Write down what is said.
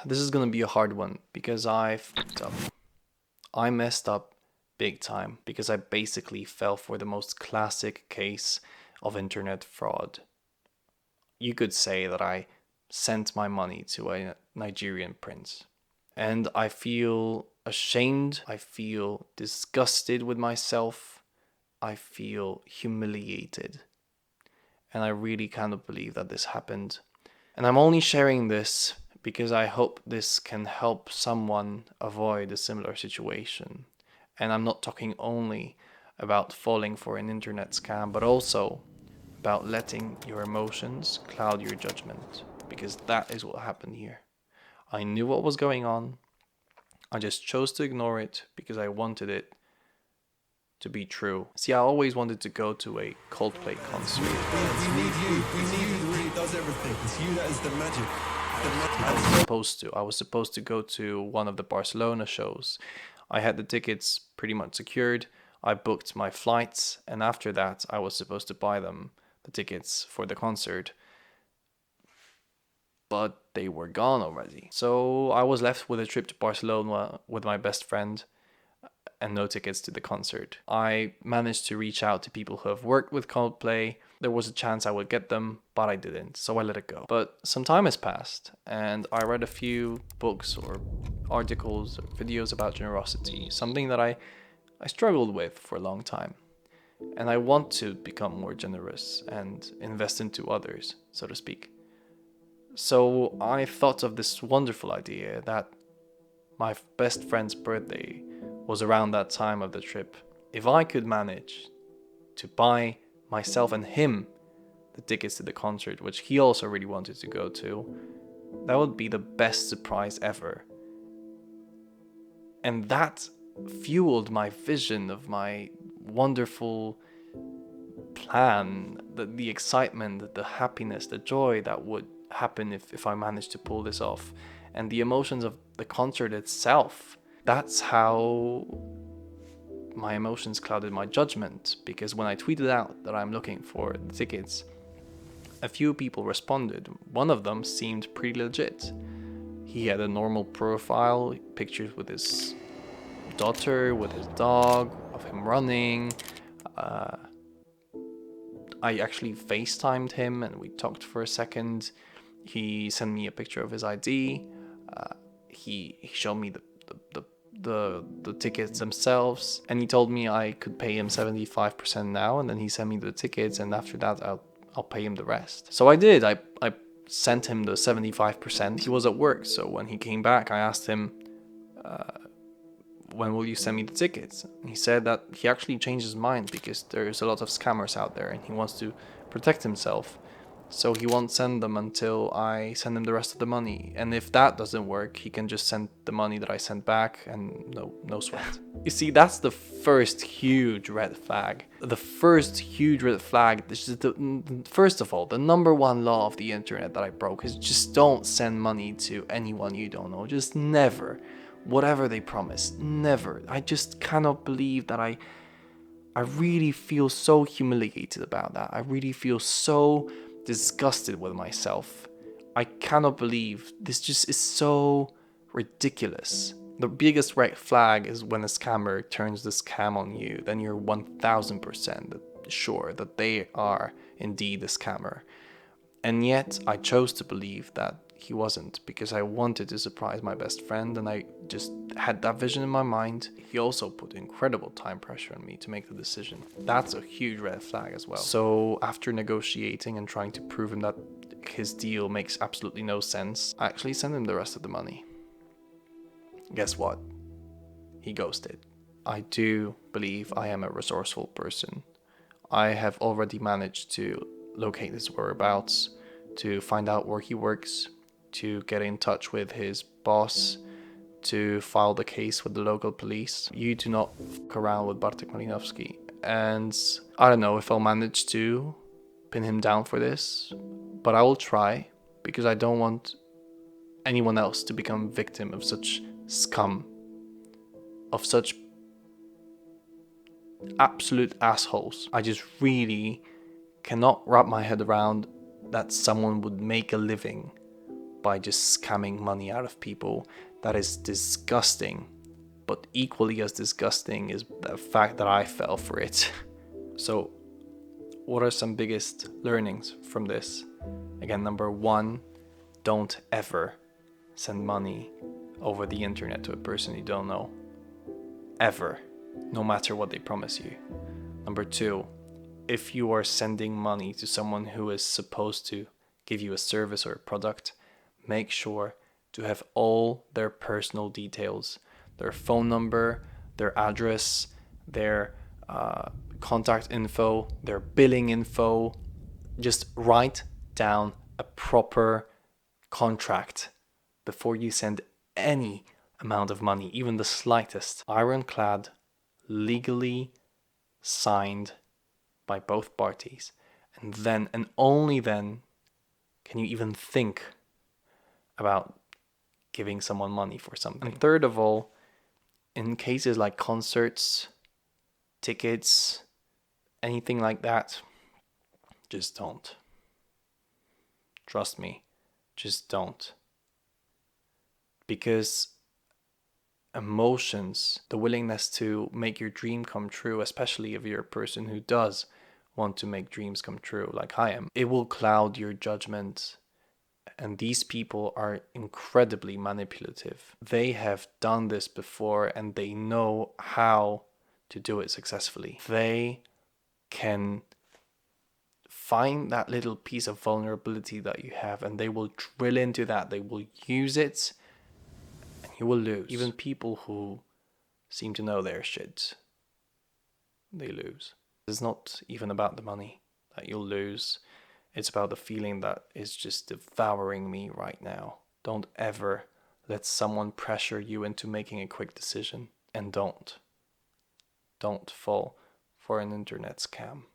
This is gonna be a hard one because I fucked up. I messed up big time because I basically fell for the most classic case of internet fraud. You could say that I sent my money to a Nigerian prince. And I feel ashamed, I feel disgusted with myself, I feel humiliated. And I really cannot believe that this happened. And I'm only sharing this because I hope this can help someone avoid a similar situation. And I'm not talking only about falling for an internet scam, but also about letting your emotions cloud your judgment, because that is what happened here. I knew what was going on. I just chose to ignore it because I wanted it to be true. See, I always wanted to go to a Coldplay concert. We need you. We need you that really does everything. It's you that is the magic. I was supposed to go to one of the Barcelona shows. I had the tickets pretty much secured. I booked my flights, and after that, I was supposed to buy them the tickets for the concert. But they were gone already. So I was left with a trip to Barcelona with my best friend and no tickets to the concert. I managed to reach out to people who have worked with Coldplay. There was a chance I would get them, but I didn't, so I let it go. But some time has passed, and I read a few books or articles or videos about generosity, something that I struggled with for a long time. And I want to become more generous and invest into others, so to speak. So I thought of this wonderful idea that my best friend's birthday was around that time of the trip. If I could manage to buy myself and him the tickets to the concert, which he also really wanted to go to, that would be the best surprise ever. And that fueled my vision of my wonderful plan, the excitement, the happiness, the joy that would happen if I managed to pull this off, and the emotions of the concert itself. That's how my emotions clouded my judgment, because when I tweeted out that I'm looking for the tickets, a few people responded. One of them seemed pretty legit. He had a normal profile, pictures with his daughter, with his dog, of him running. I actually FaceTimed him and we talked for a second. He sent me a picture of his ID. He showed me the tickets themselves, and he told me I could pay him 75% now, and then he sent me the tickets, and after that I'll pay him the rest. So I did. I sent him the 75%. He was at work, so when he came back, I asked him, when will you send me the tickets? He said that he actually changed his mind because there's a lot of scammers out there and he wants to protect himself. So he won't send them until I send him the rest of the money. And if that doesn't work, he can just send the money that I sent back and no sweat. You see, that's the first huge red flag. The first huge red flag, this is first of all, the number one law of the internet that I broke is just don't send money to anyone you don't know. Just never. Whatever they promise, never. I just cannot believe that I really feel so humiliated about that. I really feel so disgusted with myself. I cannot believe this just is so ridiculous. The biggest red flag is when a scammer turns the scam on you, then you're 1000% sure that they are indeed a scammer. And yet I chose to believe that he wasn't, because I wanted to surprise my best friend and I just had that vision in my mind. He also put incredible time pressure on me to make the decision. That's a huge red flag as well. So after negotiating and trying to prove him that his deal makes absolutely no sense, I actually sent him the rest of the money. Guess what? He ghosted. I do believe I am a resourceful person. I have already managed to locate his whereabouts, to find out where he works, to get in touch with his boss, to file the case with the local police. You do not fuck around with Bartek Malinowski. And I don't know if I'll manage to pin him down for this, but I will try, because I don't want anyone else to become victim of such scum, of such absolute assholes. I just really cannot wrap my head around that someone would make a living by just scamming money out of people. That is disgusting. But equally as disgusting is the fact that I fell for it. So, what are some biggest learnings from this? Again, number one, don't ever send money over the internet to a person you don't know. Ever. No matter what they promise you. Number two, if you are sending money to someone who is supposed to give you a service or a product, make sure to have all their personal details, their phone number, their address, their contact info, their billing info. Just write down a proper contract before you send any amount of money, even the slightest. Ironclad, legally signed by both parties. And then, and only then, can you even think about giving someone money for something. And third of all, in cases like concerts, tickets, anything like that, just don't. Trust me, just don't. Because emotions, the willingness to make your dream come true, especially if you're a person who does want to make dreams come true like I am, it will cloud your judgment. And these people are incredibly manipulative. They have done this before and they know how to do it successfully. They can find that little piece of vulnerability that you have and they will drill into that. They will use it and you will lose. Even people who seem to know their shit, they lose. It's not even about the money that you'll lose. It's about the feeling that is just devouring me right now. Don't ever let someone pressure you into making a quick decision. And don't fall for an internet scam.